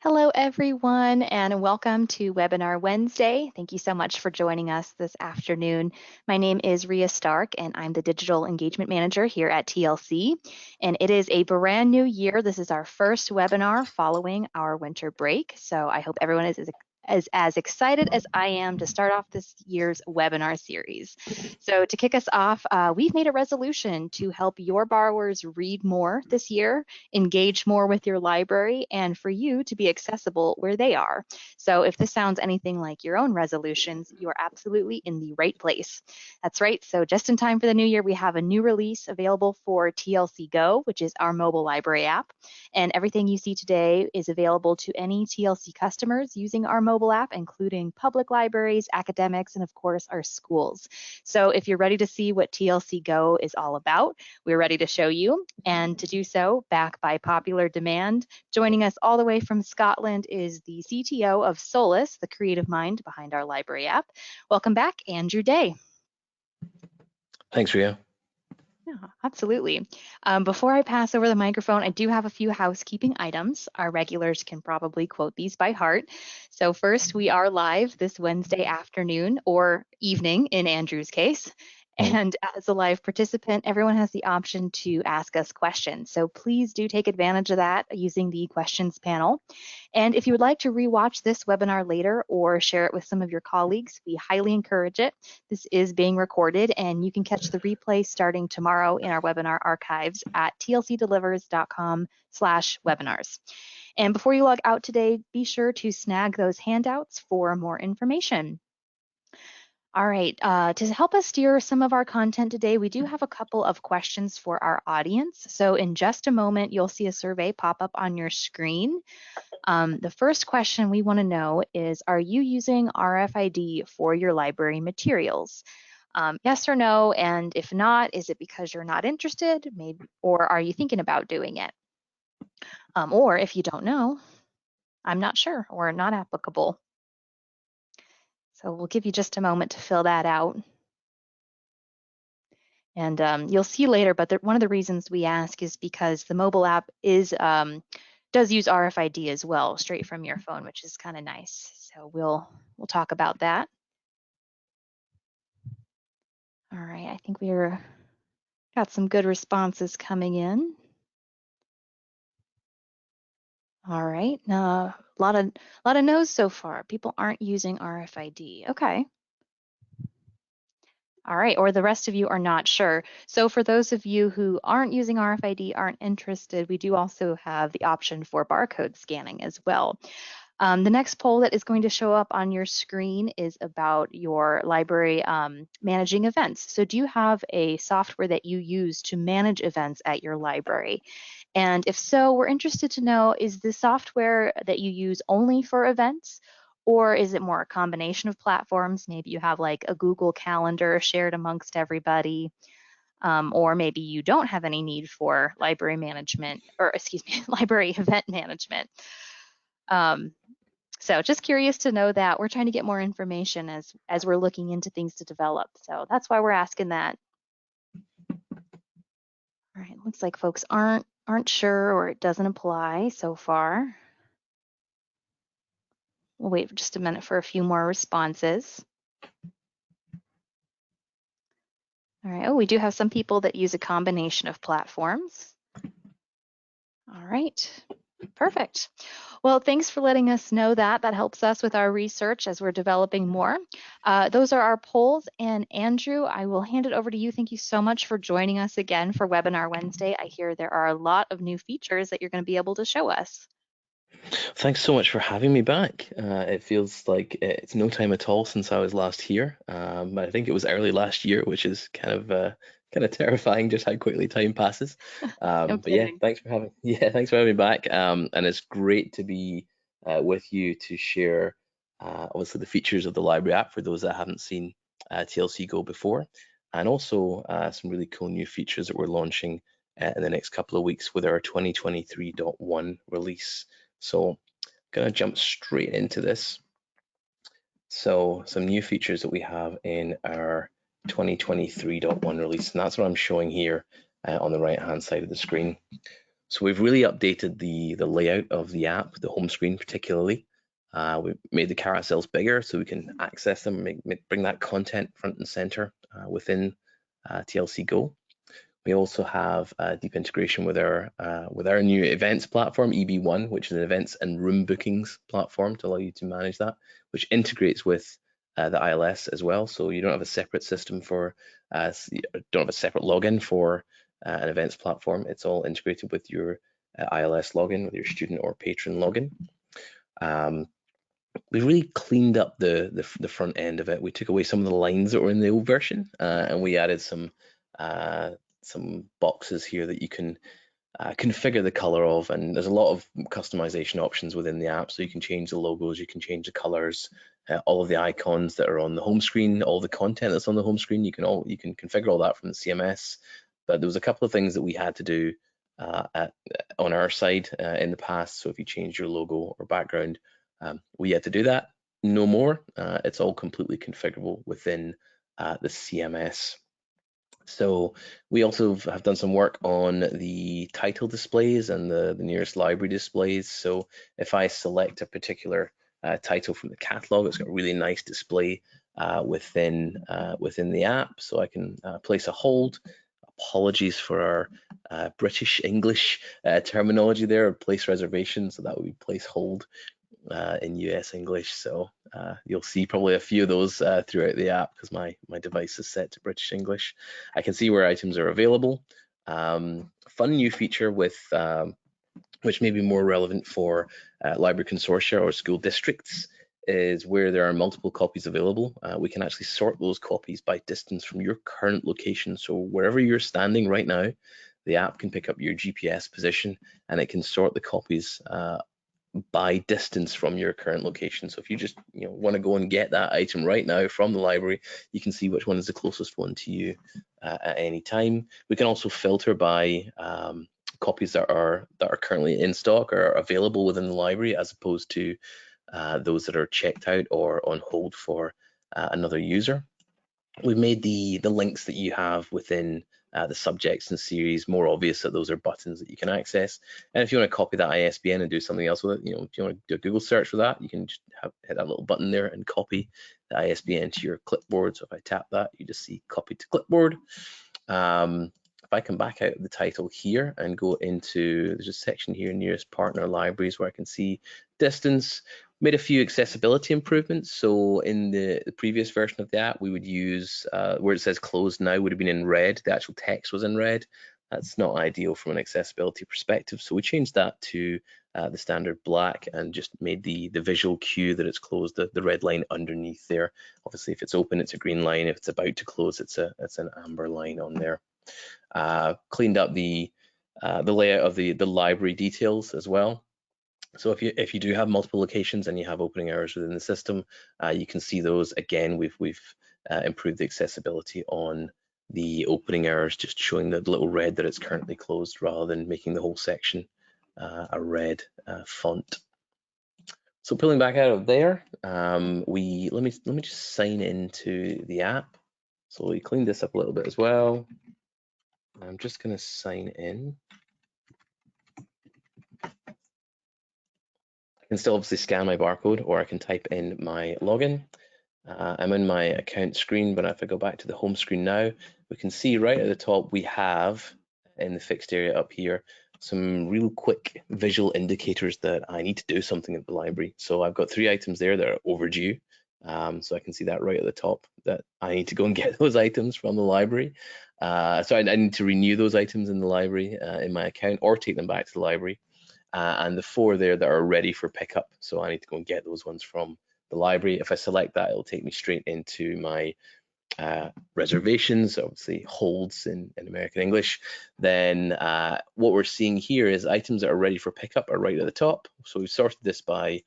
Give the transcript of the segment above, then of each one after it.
Hello, everyone, and welcome to Webinar Wednesday. Thank you so much for joining us this afternoon. My name is Ria Stark, and I'm the Digital Engagement Manager here at TLC. And it is a brand new year. This is our first webinar following our winter break. So I hope everyone is as excited as I am to start off this year's webinar series. So to kick us off, we've made a resolution to help your borrowers read more this year, engage more with your library, and for you to be accessible where they are. So if this sounds anything like your own resolutions, you are absolutely in the right place. That's right. So just in time for the new year, we have a new release available for TLC Go, which is our mobile library app. And everything you see today is available to any TLC customers using our mobile app, including public libraries, academics, and of course our schools. So if you're ready to see what TLC Go is all about, we're ready to show you. And to do so, back by popular demand, joining us all the way from Scotland is the CTO of Solus, the creative mind behind our library app. Welcome back, Andrew Day. Thanks, Ria. Yeah, absolutely. Before I pass over the microphone, I do have a few housekeeping items. Our regulars can probably quote these by heart. So first, we are live this Wednesday afternoon or evening in Andrew's case. And as a live participant, everyone has the option to ask us questions. So please do take advantage of that using the questions panel. And if you would like to rewatch this webinar later or share it with some of your colleagues, we highly encourage it. This is being recorded and you can catch the replay starting tomorrow in our webinar archives at tlcdelivers.com/webinars. And before you log out today, be sure to snag those handouts for more information. All right, to help us steer some of our content today, we do have a couple of questions for our audience. So in just a moment, you'll see a survey pop up on your screen. The first question we want to know is, are you using RFID for your library materials? Yes or no, and if not, is it because you're not interested, maybe, or are you thinking about doing it? Or if you don't know, I'm not sure or not applicable. So we'll give you just a moment to fill that out. And you'll see later, but one of the reasons we ask is because the mobile app does use RFID as well, straight from your phone, which is kind of nice. So we'll talk about that. All right, I think we're got some good responses coming in. All right, a lot of no's so far. People aren't using RFID. Okay. All right, or the rest of you are not sure. So for those of you who aren't using RFID, aren't interested, we do also have the option for barcode scanning as well. The next poll that is going to show up on your screen is about your library managing events. So do you have a software that you use to manage events at your library? And if so, we're interested to know, is the software that you use only for events? Or is it more a combination of platforms? Maybe you have like a Google Calendar shared amongst everybody. Or maybe you don't have any need for library management, or excuse me, library event management. So just curious to know that. We're trying to get more information as we're looking into things to develop. So that's why we're asking that. All right, looks like folks aren't sure or it doesn't apply so far. We'll wait for just a minute for a few more responses. All right, oh, we do have some people that use a combination of platforms. All right, perfect. Well, thanks for letting us know that. That helps us with our research as we're developing more. Those are our polls. And Andrew, I will hand it over to you. Thank you so much for joining us again for Webinar Wednesday. I hear there are a lot of new features that you're going to be able to show us. Thanks so much for having me back. It feels like it's no time at all since I was last here. I think it was early last year, which is kind of terrifying just how quickly time passes. No But yeah, kidding. thanks for having me back. And it's great to be with you to share obviously the features of the library app for those that haven't seen TLC Go before, and also some really cool new features that we're launching in the next couple of weeks with our 2023.1 release. So I'm gonna jump straight into this. So some new features that we have in our 2023.1 release, and that's what I'm showing here on the right hand side of the screen. So we've really updated the layout of the app, the home screen particularly. We've made the carousels bigger so we can access them, bring that content front and center within TLC Go. We also have deep integration with our new events platform, EB1, which is an events and room bookings platform to allow you to manage that, which integrates with the ILS as well. So you don't have a separate system for, you don't have a separate login for an events platform. It's all integrated with your ILS login, with your student or patron login. We really cleaned up the front end of it. We took away some of the lines that were in the old version, and we added some boxes here that you can configure the color of, and there's a lot of customization options within the app, so you can change the logos, you can change the colors, all of the icons that are on the home screen, all the content that's on the home screen, you can configure all that from the CMS. But there was a couple of things that we had to do on our side in the past. So if you change your logo or background, we had to do that. No more. It's all completely configurable within the CMS. So we also have done some work on the title displays and the nearest library displays. So if I select a particular title from the catalog, it's got a really nice display within the app. So I can place a hold. Apologies for our British English terminology there, place reservation. So that would be place hold in US English. So you'll see probably a few of those throughout the app because my device is set to British English. I can see where items are available. Fun new feature with which may be more relevant for library consortia or school districts is where there are multiple copies available. We can actually sort those copies by distance from your current location. So wherever you're standing right now, the app can pick up your GPS position and it can sort the copies by distance from your current location. So if you just want to go and get that item right now from the library, you can see which one is the closest one to you at any time. We can also filter by copies that are currently in stock or available within the library, as opposed to those that are checked out or on hold for another user. We've made the links that you have within the subjects and series more obvious, that those are buttons that you can access. And if you want to copy that ISBN and do something else with it, if you want to do a Google search for that, you can just hit that little button there and copy the ISBN to your clipboard. So if I tap that, you just see copy to clipboard. If I come back out of the title here and go into, there's a section here, nearest partner libraries, where I can see distance. Made a few accessibility improvements. So in the previous version of the app, we would use where it says closed now would have been in red. The actual text was in red. That's not ideal from an accessibility perspective. So we changed that to the standard black and just made the visual cue that it's closed, the red line underneath there. Obviously, if it's open, it's a green line. If it's about to close, it's an amber line on there. Cleaned up the layout of the library details as well. So if you do have multiple locations and you have opening hours within the system, you can see those. Again, we've improved the accessibility on the opening hours, just showing the little red that it's currently closed rather than making the whole section a red font. So pulling back out of there, let me just sign into the app. So we cleaned this up a little bit as well. I'm just going to sign in. I can still obviously scan my barcode, or I can type in my login. I'm in my account screen, but if I go back to the home screen now, we can see right at the top we have in the fixed area up here some real quick visual indicators that I need to do something at the library. So I've got 3 items there that are overdue. So I can see that right at the top that I need to go and get those items from the library. So I need to renew those items in the library in my account, or take them back to the library. And the 4 there that are ready for pickup. So I need to go and get those ones from the library. If I select that, it'll take me straight into my reservations, obviously holds in American English. Then what we're seeing here is items that are ready for pickup are right at the top. So we've sorted this by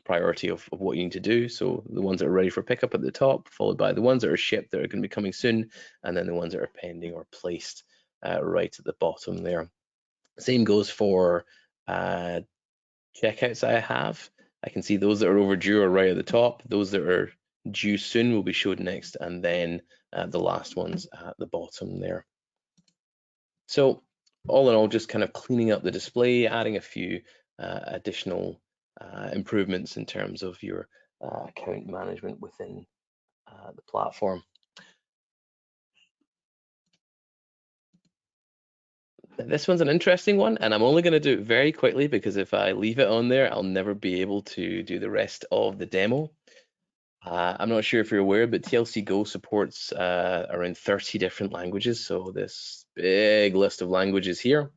priority of what you need to do. So the ones that are ready for pickup at the top, followed by the ones that are shipped that are going to be coming soon, and then the ones that are pending or placed right at the bottom there. Same goes for checkouts I have. I can see those that are overdue are right at the top. Those that are due soon will be showed next, and then the last ones at the bottom there. So all in all, just kind of cleaning up the display, adding a few additional improvements in terms of your account management within the platform. This one's an interesting one, and I'm only going to do it very quickly because if I leave it on there, I'll never be able to do the rest of the demo. I'm not sure if you're aware, but TLC Go supports around 30 different languages. So this big list of languages here,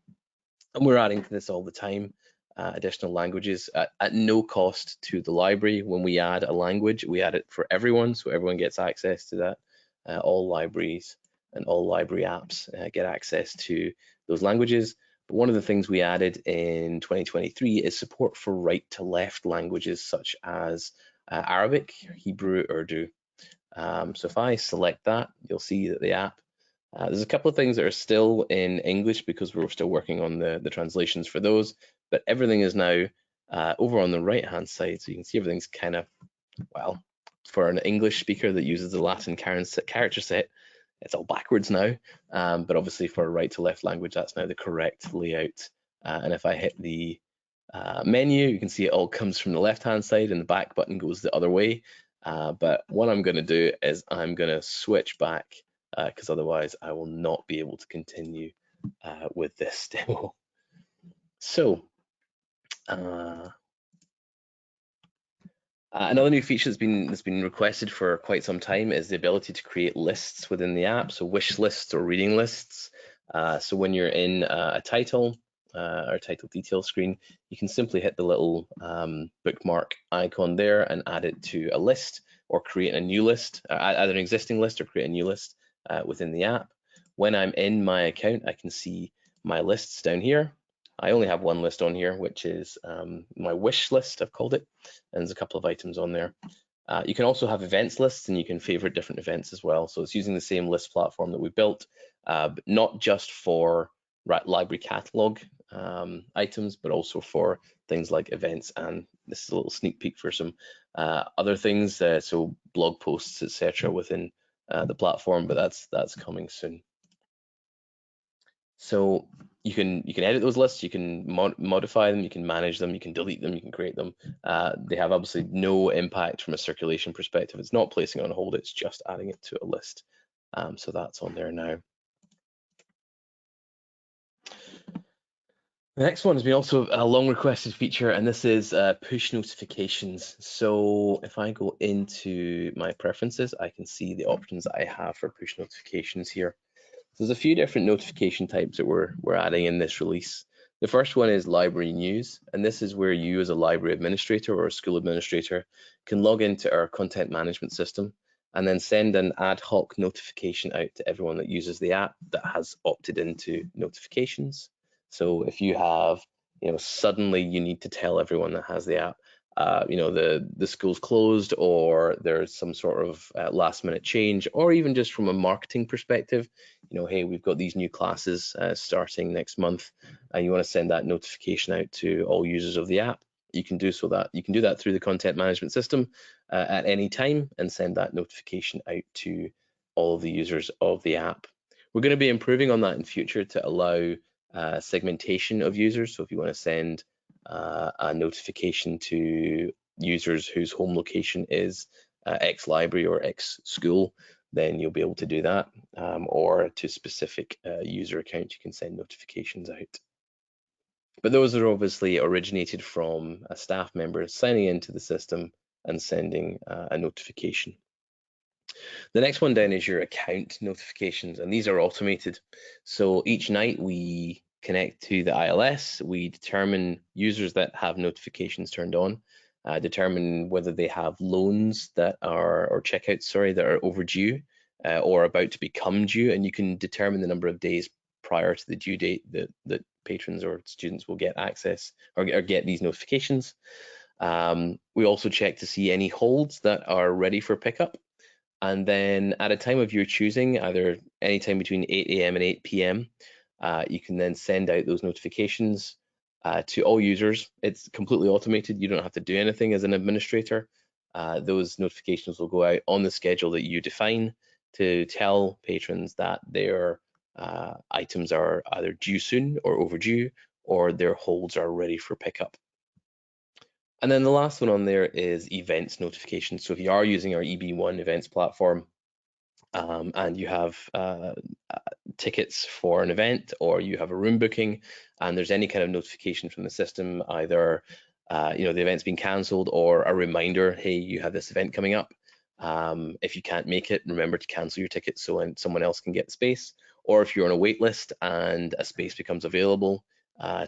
and we're adding to this all the time, additional languages at no cost to the library. When we add a language, we add it for everyone, so everyone gets access to that. All libraries and all library apps get access to those languages. But one of the things we added in 2023 is support for right-to-left languages such as Arabic, Hebrew, Urdu. So if I select that, you'll see that the app, there's a couple of things that are still in English because we're still working on the translations for those, but everything is now over on the right-hand side. So you can see everything's kind of, well, for an English speaker that uses the Latin character set, it's all backwards now. But obviously for a right-to-left language, that's now the correct layout. And if I hit the menu, you can see it all comes from the left-hand side and the back button goes the other way. But what I'm going to do is I'm going to switch back because otherwise I will not be able to continue with this demo. So another new feature that's been requested for quite some time is the ability to create lists within the app, so wish lists or reading lists. So when you're in a title or title detail screen, you can simply hit the little bookmark icon there and add it to a list or create a new list, add an existing list or create a new list within the app. When I'm in my account, I can see my lists down here. I only have one list on here, which is my wish list, I've called it, and there's a couple of items on there. You can also have events lists and you can favorite different events as well. So it's using the same list platform that we built, but not just for library catalog items, but also for things like events. And this is a little sneak peek for some other things, so blog posts, etc. within the platform, but that's coming soon. So you can edit those lists, you can modify them, you can manage them, you can delete them, you can create them. They have obviously no impact from a circulation perspective. It's not placing on hold, it's just adding it to a list. So that's on there now. The next one has been also a long requested feature, and this is push notifications. So if I go into my preferences, I can see the options that I have for push notifications here. So there's a few different notification types that we're adding in this release. The first one is library news, and this is where you as a library administrator or a school administrator can log into our content management system and then send an ad hoc notification out to everyone that uses the app that has opted into notifications. So if you have, suddenly you need to tell everyone that has the app, the school's closed, or there's some sort of last minute change, or even just from a marketing perspective, hey, we've got these new classes starting next month, and you want to send that notification out to all users of the app, you can do that through the content management system at any time and send that notification out to all of the users of the app. We're going to be improving on that in future to allow segmentation of users. So if you want to send a notification to users whose home location is X library or X school, then you'll be able to do that, or to specific user accounts, you can send notifications out. But those are obviously originated from a staff member signing into the system and sending a notification. The next one down is your account notifications, and these are automated. So each night we connect to the ILS, we determine users that have notifications turned on, determine whether they have loans that are, or checkouts, sorry, that are overdue or about to become due, and you can determine the number of days prior to the due date that patrons or students will get access or get these notifications. We also check to see any holds that are ready for pickup. And then at a time of your choosing, either anytime between 8 AM and 8 PM, you can then send out those notifications to all users. It's completely automated. You don't have to do anything as an administrator. Those notifications will go out on the schedule that you define to tell patrons that their items are either due soon or overdue, or their holds are ready for pickup. And then the last one on there is events notifications. So if you are using our EB1 events platform, and you have tickets for an event, or you have a room booking, and there's any kind of notification from the system, either the event's been cancelled or a reminder, hey, you have this event coming up. If you can't make it, remember to cancel your ticket so someone else can get the space. Or if you're on a wait list and a space becomes available,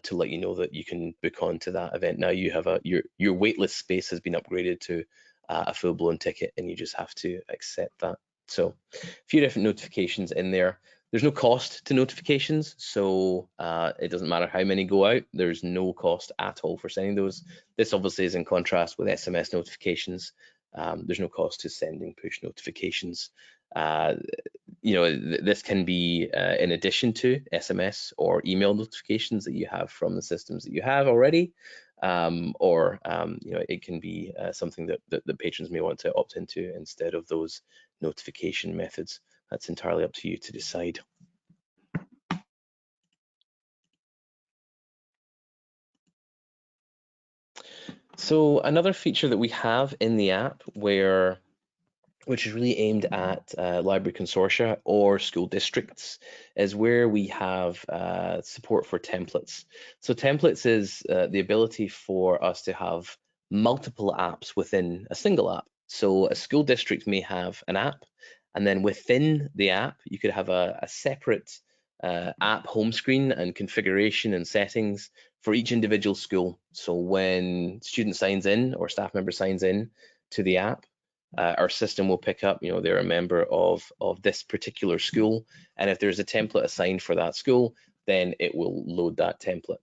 to let you know that you can book onto that event. Now you have your waitlist space has been upgraded to a full-blown ticket, and you just have to accept that. So a few different notifications in there. There's no cost to notifications, so it doesn't matter how many go out. There's no cost at all for sending those. This obviously is in contrast with SMS notifications. There's no cost to sending push notifications. This can be in addition to SMS or email notifications that you have from the systems that you have already, or it can be something that the patrons may want to opt into instead of those notification methods. That's entirely up to you to decide. So another feature that we have in the app which is really aimed at library consortia or school districts, is where we have support for templates. So templates is the ability for us to have multiple apps within a single app. So a school district may have an app, and then within the app, you could have a separate app home screen and configuration and settings for each individual school. So when student signs in or staff member signs in to the app, our system will pick up, they're a member of this particular school, and if there's a template assigned for that school, then it will load that template.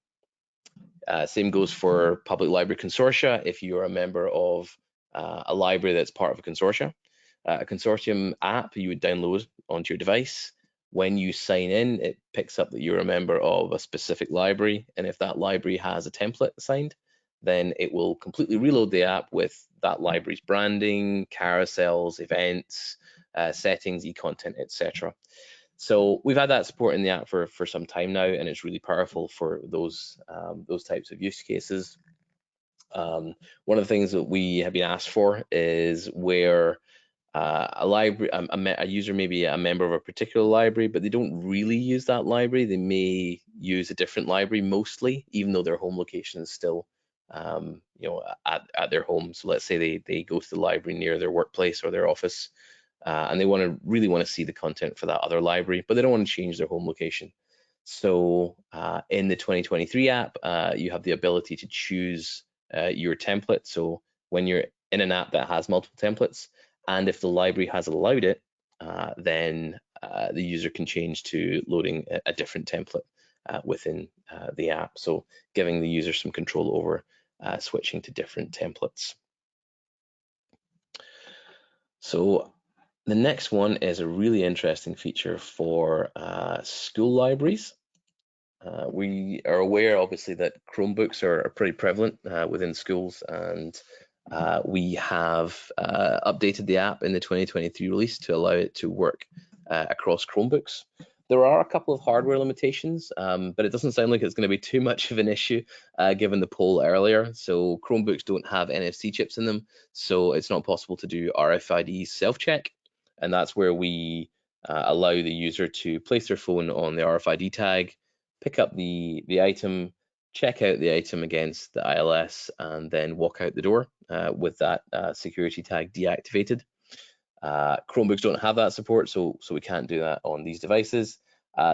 Same goes for public library consortia. If you're a member of a library that's part of a consortium app, you would download onto your device. When you sign in, it picks up that you're a member of a specific library, and if that library has a template assigned, then it will completely reload the app with that library's branding, carousels, events, settings, e-content, etc. So we've had that support in the app for some time now, and it's really powerful for those types of use cases. One of the things that we have been asked for is where a user may be a member of a particular library, but they don't really use that library. They may use a different library mostly, even though their home location is still at their home. So let's say they go to the library near their workplace or their office, and they really want to see the content for that other library, but they don't want to change their home location. So in the 2023 app, you have the ability to choose your template. So when you're in an app that has multiple templates, and if the library has allowed it, then the user can change to loading a different template within the app. So giving the user some control over switching to different templates. So the next one is a really interesting feature for school libraries. We are aware, obviously, that Chromebooks are pretty prevalent within schools, and we have updated the app in the 2023 release to allow it to work across Chromebooks. There are a couple of hardware limitations, but it doesn't sound like it's going to be too much of an issue given the poll earlier. So Chromebooks don't have NFC chips in them, so it's not possible to do RFID self-check, and that's where we allow the user to place their phone on the RFID tag, pick up the item, check out the item against the ILS, and then walk out the door with that security tag deactivated. Chromebooks don't have that support, so we can't do that on these devices.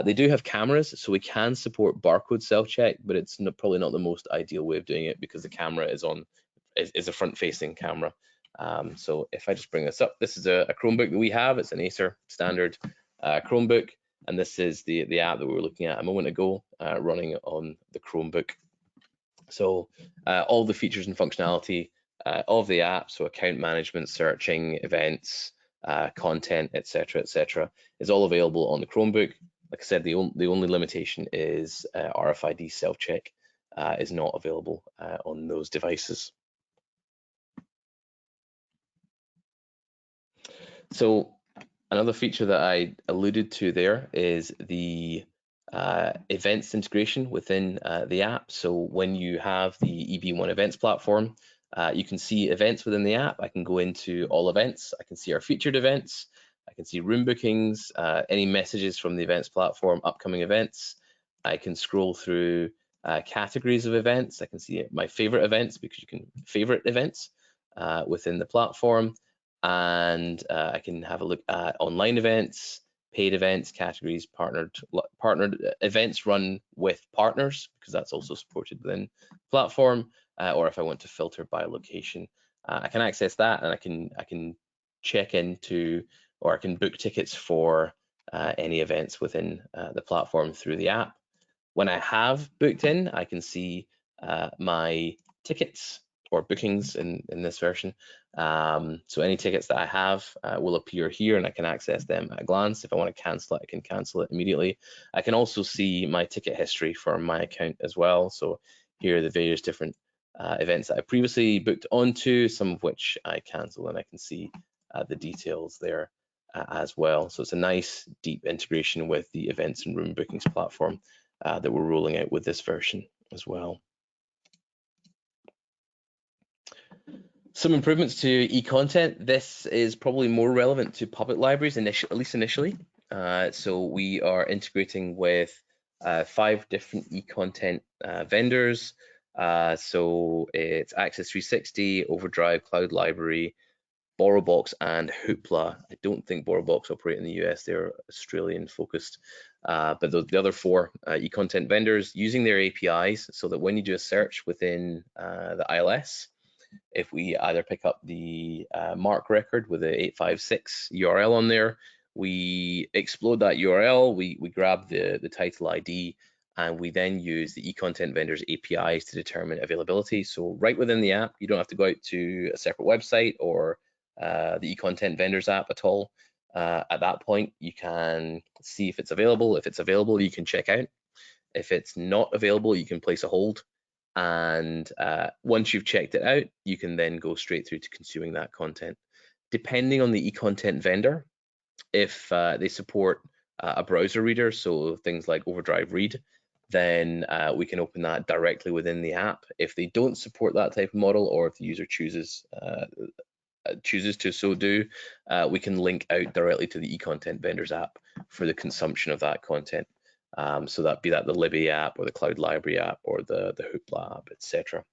They do have cameras, so we can support barcode self-check, but it's probably not the most ideal way of doing it because the camera is a front-facing camera. So if I just bring this up, this is a Chromebook that we have. It's an Acer standard Chromebook, and this is the app that we were looking at a moment ago, running on the Chromebook. So all the features and functionality of the app, so account management, searching, events, content, etc., is all available on the Chromebook. Like I said, the only limitation is RFID self-check is not available on those devices. So Another feature that I alluded to there is the events integration within the app. So when you have the EB1 events platform, you can see events within the app. I can go into all events. I can see our featured events. I can see room bookings, any messages from the events platform, upcoming events. I can scroll through categories of events. I can see my favorite events because you can favorite events within the platform. And I can have a look at online events, paid events, categories, partnered events run with partners, because that's also supported within the platform, or if I want to filter by location. I can access that, and I can check into, or I can book tickets for any events within the platform through the app. When I have booked in, I can see my tickets or bookings in this version. So any tickets that I have will appear here, and I can access them at a glance. If I want to cancel it, I can cancel it immediately. I can also see my ticket history for my account as well. So here are the various different events that I previously booked onto, some of which I cancel, and I can see the details there as well. So it's a nice deep integration with the events and room bookings platform that we're rolling out with this version as well. Some improvements to e-content. This is probably more relevant to public libraries, at least initially. So we are integrating with 5 different e-content vendors. So it's Access 360, Overdrive, Cloud Library, BorrowBox, and Hoopla. I don't think BorrowBox operate in the US, they're Australian focused. But the other 4 e-content vendors using their APIs, so that when you do a search within the ILS, if we either pick up the MARC record with the 856 URL on there, we explode that URL, we grab the title ID, and we then use the e-content vendor's APIs to determine availability. So right within the app, you don't have to go out to a separate website or the e-content vendor's app at all. At that point, you can see if it's available. If it's available, you can check out. If it's not available, you can place a hold. And once you've checked it out, you can then go straight through to consuming that content. Depending on the e-content vendor, if they support a browser reader, so things like Overdrive Read, then we can open that directly within the app. If they don't support that type of model, or if the user chooses to so do, we can link out directly to the e-content vendor's app for the consumption of that content. So that be that the Libby app or the Cloud Library app or the Hoopla app, etc.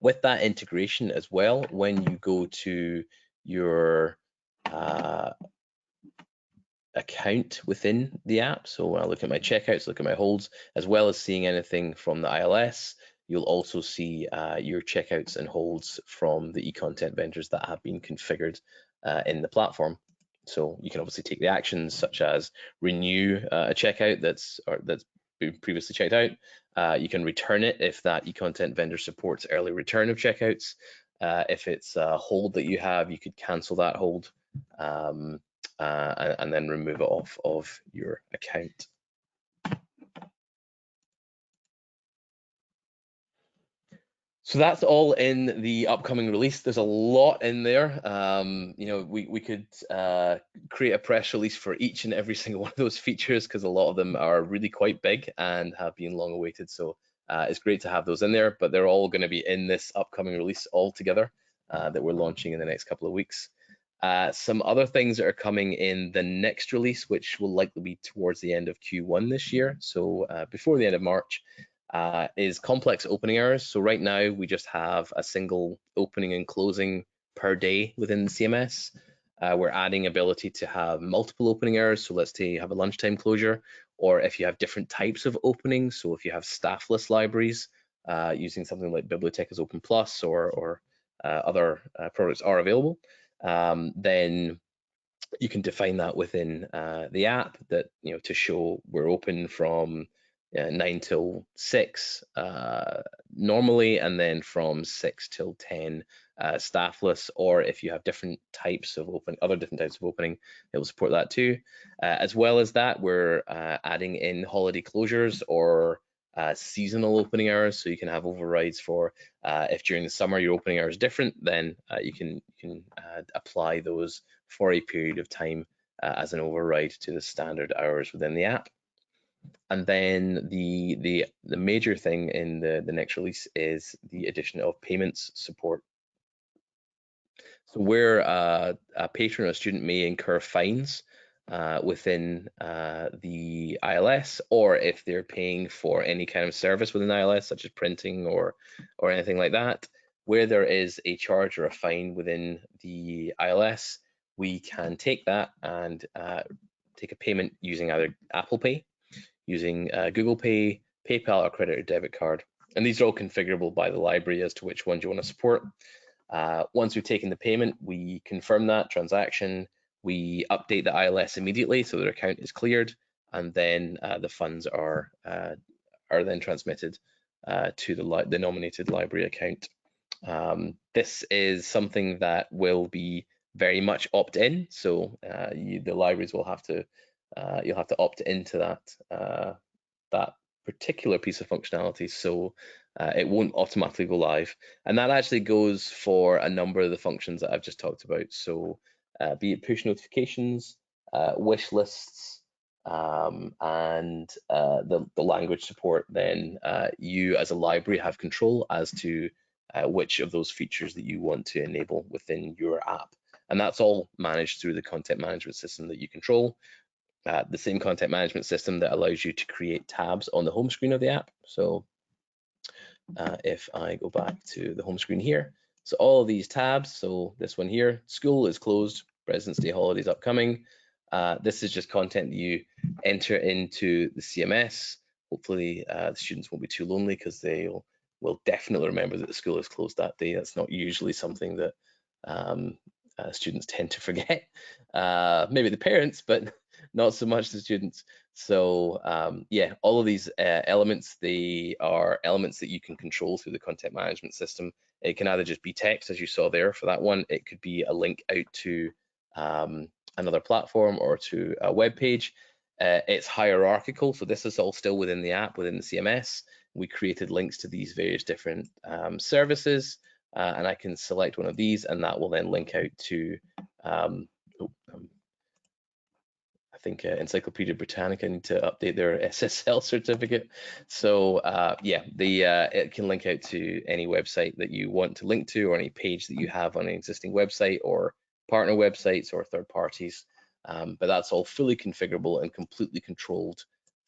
With that integration as well, when you go to your account within the app, so when I look at my checkouts, look at my holds, as well as seeing anything from the ILS, you'll also see your checkouts and holds from the e-content vendors that have been configured in the platform. So you can obviously take the actions such as renew a checkout that's been previously checked out. You can return it if that e-content vendor supports early return of checkouts. If it's a hold that you have, you could cancel that hold and then remove it off of your account. So that's all in the upcoming release. There's a lot in there. You know, we could create a press release for each and every single one of those features, because a lot of them are really quite big and have been long awaited. So it's great to have those in there, but they're all going to be in this upcoming release all together that we're launching in the next couple of weeks. Some other things that are coming in the next release, which will likely be towards the end of Q1 this year, so before the end of March, is complex opening hours. So right now we just have a single opening and closing per day within the CMS. We're adding ability to have multiple opening hours. So let's say you have a lunchtime closure, or if you have different types of openings. So if you have staffless libraries using something like Bibliotecas Open Plus or other products are available, then you can define that within the app, that, you know, to show we're open from 9 till 6 normally, and then from 6 till 10 staffless. Or if you have different types of other different types of opening, it will support that too. As well as that, we're adding in holiday closures or seasonal opening hours, so you can have overrides for if during the summer your opening hours is different, then you can apply those for a period of time as an override to the standard hours within the app. And then the major thing in the next release is the addition of payments support. So where a patron or a student may incur fines within the ILS, or if they're paying for any kind of service within ILS, such as printing or anything like that, where there is a charge or a fine within the ILS, we can take that and take a payment using either Apple Pay, using Google Pay, PayPal, or credit or debit card. And these are all configurable by the library as to which ones you want to support. Once we've taken the payment, we confirm that transaction, we update the ILS immediately so their account is cleared, and then the funds are then transmitted to the nominated library account. This is something that will be very much opt-in, so the libraries will have to you'll have to opt into that particular piece of functionality, so it won't automatically go live. And that actually goes for a number of the functions that I've just talked about. So be it push notifications, wish lists, and the language support, then you as a library have control as to which of those features that you want to enable within your app. And that's all managed through the content management system that you control. The same content management system that allows you to create tabs on the home screen of the app. So if I go back to the home screen here, so all of these tabs, so this one here, school is closed, President's Day holidays upcoming. This is just content that you enter into the CMS. Hopefully the students won't be too lonely, because they will definitely remember that the school is closed that day. That's not usually something that students tend to forget. Maybe the parents, but not so much the students. So yeah, all of these elements, they are elements that you can control through the content management system. It can either just be text, as you saw there for that one. It could be a link out to another platform or to a web page. It's hierarchical, so this is all still within the app, within the CMS. We created links to these various different services, and I can select one of these, and that will then link out to I think Encyclopedia Britannica need to update their SSL certificate. So yeah, it can link out to any website that you want to link to, or any page that you have on an existing website, or partner websites or third parties. But that's all fully configurable and completely controlled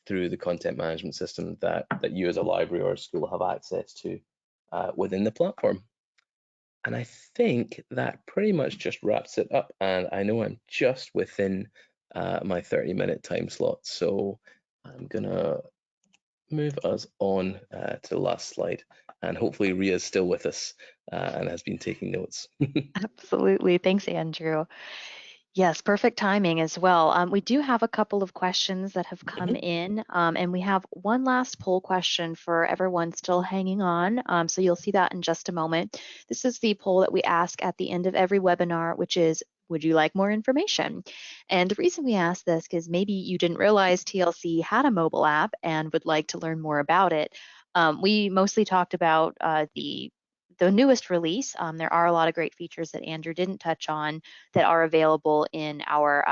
through the content management system that you as a library or a school have access to within the platform. And I think that pretty much just wraps it up. And I know I'm just within my 30-minute time slot, so I'm gonna move us on to the last slide, and hopefully Ria's still with us and has been taking notes. Absolutely. Thanks, Andrew. Yes, perfect timing as well. We do have a couple of questions that have come in, and we have one last poll question for everyone still hanging on. So you'll see that in just a moment. This is the poll that we ask at the end of every webinar, which is, would you like more information? And the reason we ask this is maybe you didn't realize TLC had a mobile app and would like to learn more about it. We mostly talked about the newest release. There are a lot of great features that Andrew didn't touch on that are available in our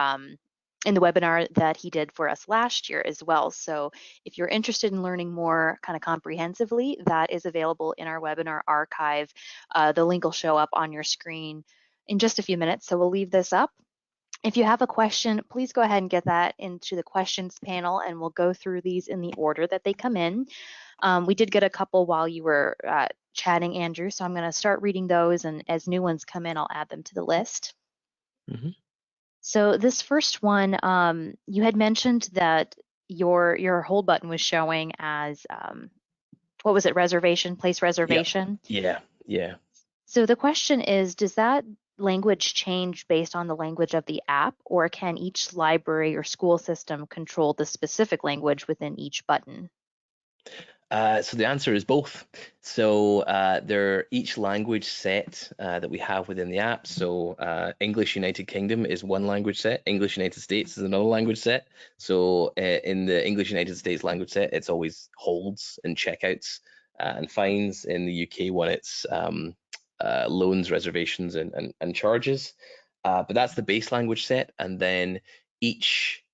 in the webinar that he did for us last year as well. So if you're interested in learning more kind of comprehensively, that is available in our webinar archive. The link will show up on your screen in just a few minutes. So we'll leave this up. If you have a question, please go ahead and get that into the questions panel, and we'll go through these in the order that they come in. We did get a couple while you were chatting, Andrew, so I'm going to start reading those, and as new ones come in, I'll add them to the list. So this first one, you had mentioned that your hold button was showing as, what was it, reservation, place reservation? Yeah. So the question is, does that language change based on the language of the app, or can each library or school system control the specific language within each button? So the answer is both. So they're each language set that we have within the app. So English United Kingdom is one language set. English United States is another language set. So in the English United States language set, it's always holds and checkouts and fines. In the UK one, it's loans, reservations, and charges. But that's the base language set, and then each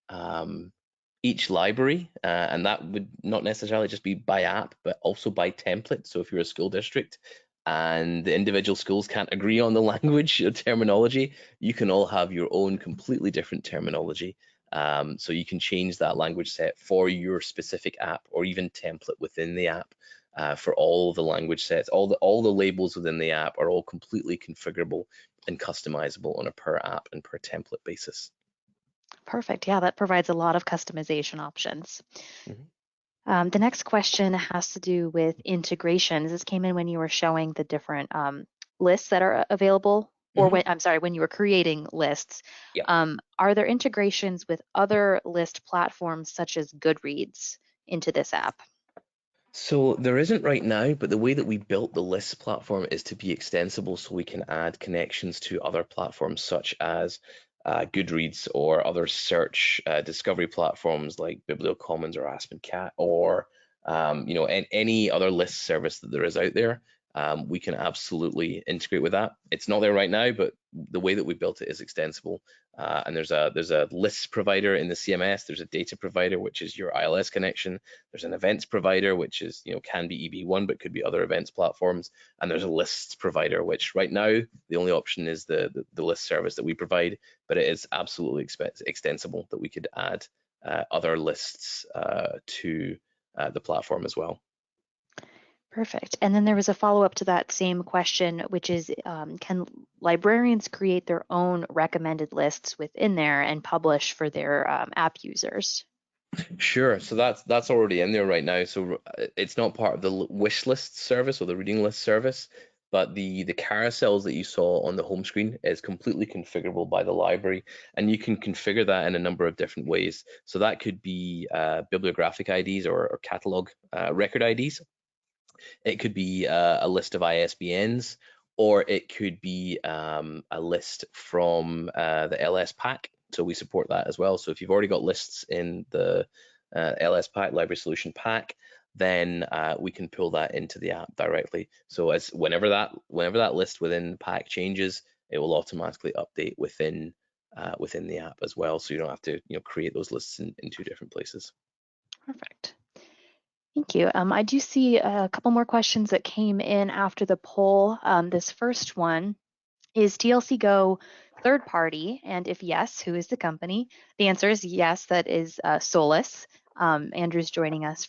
each library, and that would not necessarily just be by app, but also by template. So if you're a school district and the individual schools can't agree on the language or terminology, you can all have your own completely different terminology. So you can change that language set for your specific app or even template within the app. For all the language sets, all the labels within the app are all completely configurable and customizable on a per app and per template basis. Perfect. Yeah, that provides a lot of customization options. Mhm. The next question has to do with integrations. This came in when you were showing the different lists that are available, or Mhm. when, I'm sorry, when you were creating lists. Yeah. Are there integrations with other list platforms such as Goodreads into this app? So there isn't right now, but the way that we built the lists platform is to be extensible so we can add connections to other platforms such as Goodreads or other search discovery platforms like BiblioCommons or AspenCat or any other list service that there is out there. We can absolutely integrate with that. It's not there right now, but the way that we built it is extensible. And there's a lists provider in the CMS. There's a data provider, which is your ILS connection. There's an events provider, which is can be EB1, but could be other events platforms. And there's a lists provider, which right now the only option is the list service that we provide, but it is absolutely extensible that we could add other lists to the platform as well. Perfect. And then there was a follow-up to that same question, which is, can librarians create their own recommended lists within there and publish for their app users? Sure. So that's already in there right now. So it's not part of the wish list service or the reading list service, but the carousels that you saw on the home screen is completely configurable by the library, and you can configure that in a number of different ways. So that could be bibliographic IDs or catalog record IDs. It could be a list of ISBNs, or it could be a list from the LS Pack. So we support that as well. So if you've already got lists in the LS Pack, Library Solution Pack, then we can pull that into the app directly. So as whenever that list within the pack changes, it will automatically update within the app as well. So you don't have to create those lists in two different places. Perfect. Thank you. I do see a couple more questions that came in after the poll. This first one is TLC Go third party? And if yes, who is the company? The answer is yes, that is Solus. Andrew's joining us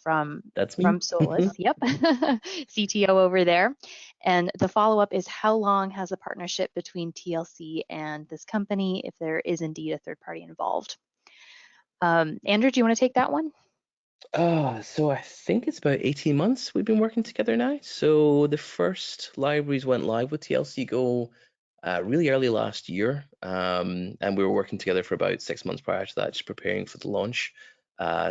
That's me. from Solus. Yep, CTO over there. And the follow-up is how long has the partnership between TLC and this company, if there is indeed a third party involved? Andrew, do you want to take that one? So I think it's about 18 months we've been working together now. So the first libraries went live with TLC Go really early last year, and we were working together for about 6 months prior to that, just preparing for the launch.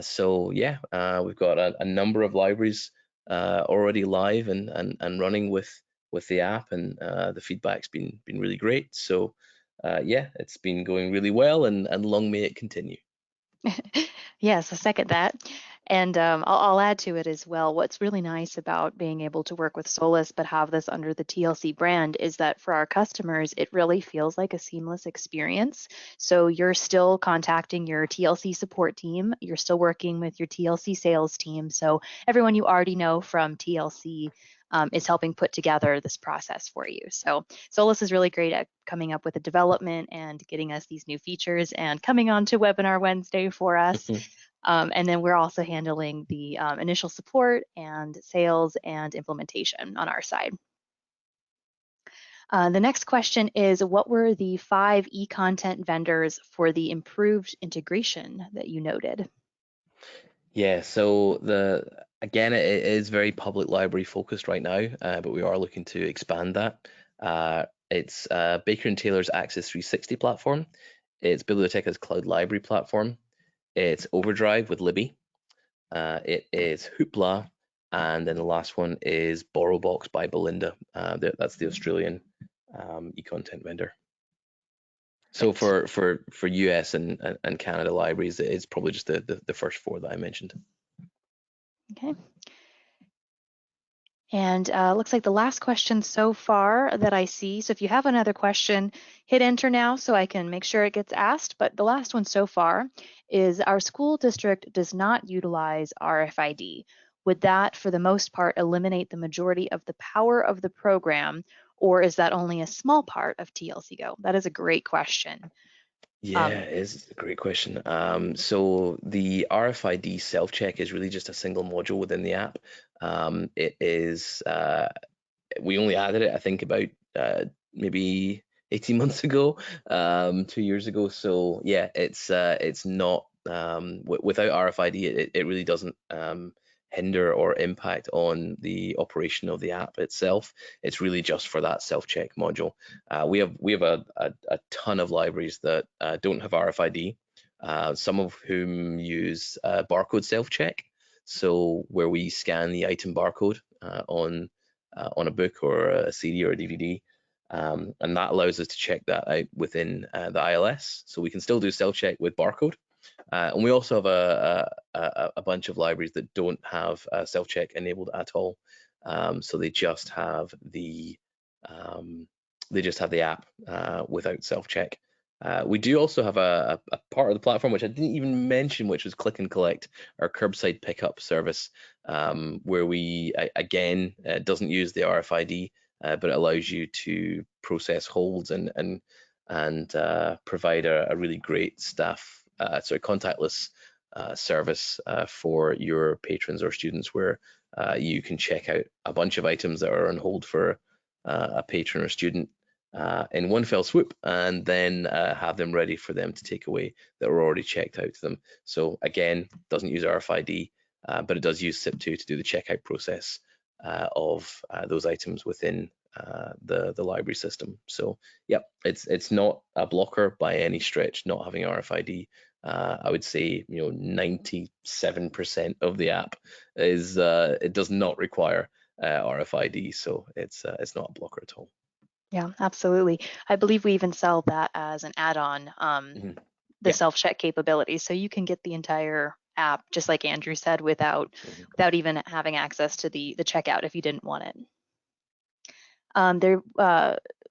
So yeah, we've got a number of libraries already live and running with the app, and the feedback's been really great. So yeah, it's been going really well, and long may it continue. Yes, I second that. And I'll add to it as well. What's really nice about being able to work with Solus but have this under the TLC brand is that for our customers, it really feels like a seamless experience. So you're still contacting your TLC support team, you're still working with your TLC sales team. So everyone you already know from TLC is helping put together this process for you. So Solus is really great at coming up with the development and getting us these new features and coming on to Webinar Wednesday for us. And then we're also handling the initial support and sales and implementation on our side. The next question is, what were the 5 e-content vendors for the improved integration that you noted? Yeah, so again, it is very public library focused right now, but we are looking to expand that. It's Baker and Taylor's Access 360 platform. It's Biblioteca's Cloud Library platform. It's Overdrive with Libby. It is Hoopla, And then the last one is BorrowBox by Belinda. That's the Australian e-content vendor. So Perfect. for US and Canada libraries, it's probably just the first four that I mentioned. Okay. And looks like the last question so far that I see. So if you have another question, hit enter now so I can make sure it gets asked. But the last one so far is our school district does not utilize RFID. Would that, for the most part, eliminate the majority of the power of the program, or is that only a small part of TLC Go? That is a great question. Yeah, it is a great question. So the RFID self-check is really just a single module within the app. It is we only added it, I think, about maybe 18 months ago, 2 years ago. So yeah, it's not without RFID, it really doesn't hinder or impact on the operation of the app itself. It's really just for that self-check module. We have a ton of libraries that don't have RFID, some of whom use barcode self-check. So where we scan the item barcode on a book or a CD or a DVD. And that allows us to check that out within the ILS. So we can still do self-check with barcode. And we also have a bunch of libraries that don't have self-check enabled at all. So they just have the app without self-check. We do also have a part of the platform which I didn't even mention, which was Click and Collect, our curbside pickup service, where we again doesn't use the RFID, but it allows you to process holds and provide a really great contactless service for your patrons or students, where you can check out a bunch of items that are on hold for a patron or student in one fell swoop, and then have them ready for them to take away that were already checked out to them. So again, doesn't use RFID, but it does use SIP2 to do the checkout process of those items within the library system. So yeah, it's not a blocker by any stretch, not having RFID. I would say 97% of the app is it does not require RFID, so it's not a blocker at all. Yeah, absolutely. I believe we even sell that as an add-on, the self-check capability. So you can get the entire app, just like Andrew said, without even having access to the checkout if you didn't want it. There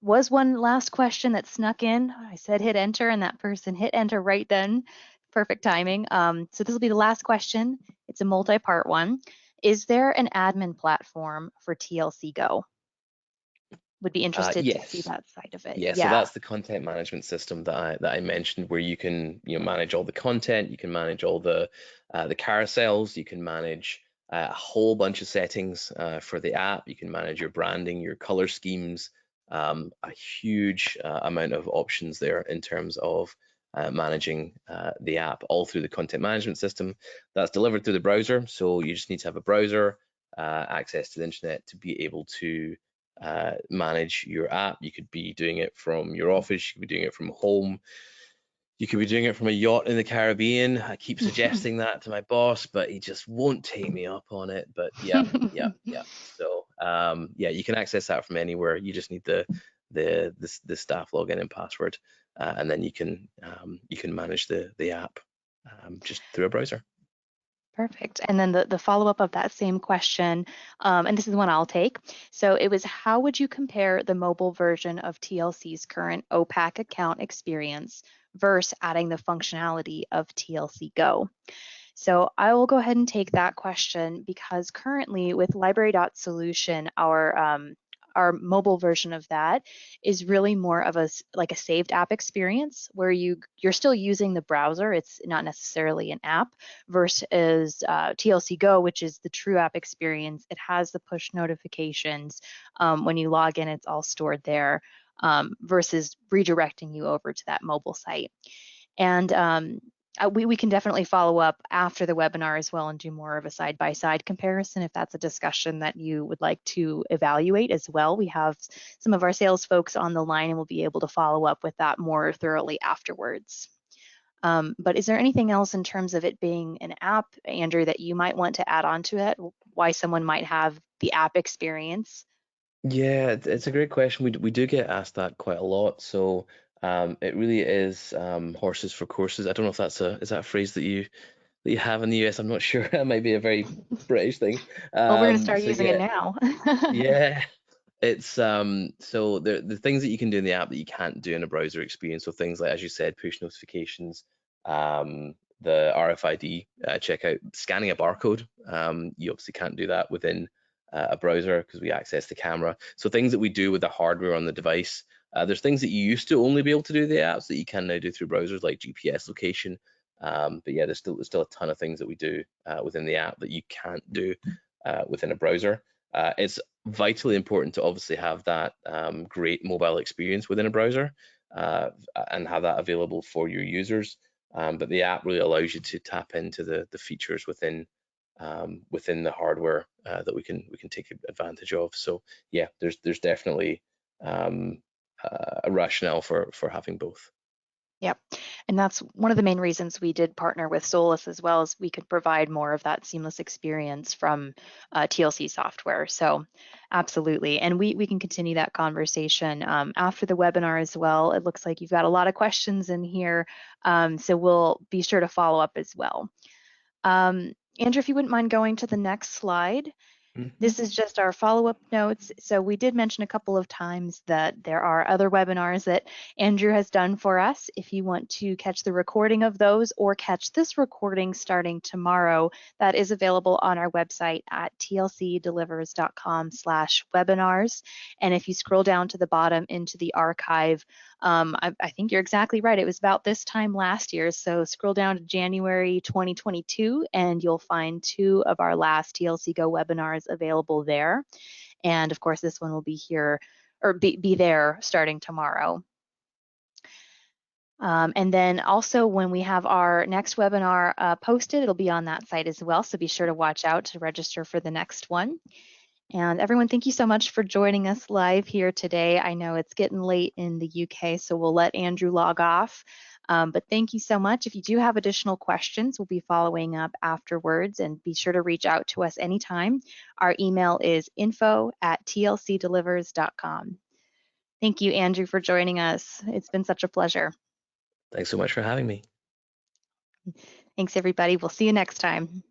was one last question that snuck in. I said hit enter, and that person hit enter right then. Perfect timing. So this will be the last question. It's a multi-part one. Is there an admin platform for TLC Go? Would be interested to see Yes. that side of it. Yeah, so that's the content management system that I mentioned, where you can manage all the content, you can manage all the carousels, you can manage a whole bunch of settings for the app, you can manage your branding, your color schemes, a huge amount of options there in terms of managing the app, all through the content management system that's delivered through the browser. So you just need to have a browser, access to the internet to be able to manage your app. You could be doing it from your office, you could be doing it from home, you could be doing it from a yacht in the Caribbean. I keep suggesting that to my boss, but he just won't take me up on it. But yeah. So yeah, you can access that from anywhere. You just need the staff login and password, and then you can manage the app just through a browser. Perfect. And then the follow-up of that same question, and this is one I'll take. So it was, how would you compare the mobile version of TLC's current OPAC account experience versus adding the functionality of TLC Go? So I will go ahead and take that question, because currently with Library.Solution, our mobile version of that is really more of a saved app experience, where you're still using the browser. It's not necessarily an app, versus TLC Go, which is the true app experience. It has the push notifications. When you log in, it's all stored there, versus redirecting you over to that mobile site. And we can definitely follow up after the webinar as well and do more of a side-by-side comparison if that's a discussion that you would like to evaluate as well. We have some of our sales folks on the line, and we'll be able to follow up with that more thoroughly afterwards. But is there anything else in terms of it being an app, Andrew, that you might want to add on to it? Why someone might have the app experience? Yeah, it's a great question. We do get asked that quite a lot. So it really is horses for courses. I don't know if is that a phrase that you have in the US. I'm not sure. It might be a very British thing. Well, we're going to start So using it yeah, now. yeah. It's so the things that you can do in the app that you can't do in a browser experience. So things like, as you said, push notifications, the RFID checkout, scanning a barcode. You obviously can't do that within a browser because we access the camera. So things that we do with the hardware on the device. There's things that you used to only be able to do in the apps that you can now do through browsers, like GPS location. But yeah, there's still a ton of things that we do within the app that you can't do within a browser. It's vitally important to obviously have that great mobile experience within a browser and have that available for your users. But the app really allows you to tap into the features within the hardware that we can take advantage of. So yeah, there's definitely a rationale for having both. Yep. And that's one of the main reasons we did partner with Solus as well, as we could provide more of that seamless experience from TLC software. So absolutely. And we can continue that conversation after the webinar as well. It looks like you've got a lot of questions in here. So we'll be sure to follow up as well. Andrew, if you wouldn't mind going to the next slide. Mhm. This is just our follow-up notes. So we did mention a couple of times that there are other webinars that Andrew has done for us. If you want to catch the recording of those or catch this recording starting tomorrow, that is available on our website at tlcdelivers.com/webinars. And if you scroll down to the bottom into the archive, I think you're exactly right. It was about this time last year. So scroll down to January 2022 and you'll find 2 of our last TLC Go webinars available there. And of course, this one will be here or be there starting tomorrow. And then also when we have our next webinar posted, it'll be on that site as well. So be sure to watch out to register for the next one. And everyone, thank you so much for joining us live here today. I know it's getting late in the UK, so we'll let Andrew log off. But thank you so much. If you do have additional questions, we'll be following up afterwards, and be sure to reach out to us anytime. Our email is info@tlcdelivers.com. Thank you, Andrew, for joining us. It's been such a pleasure. Thanks so much for having me. Thanks, everybody. We'll see you next time.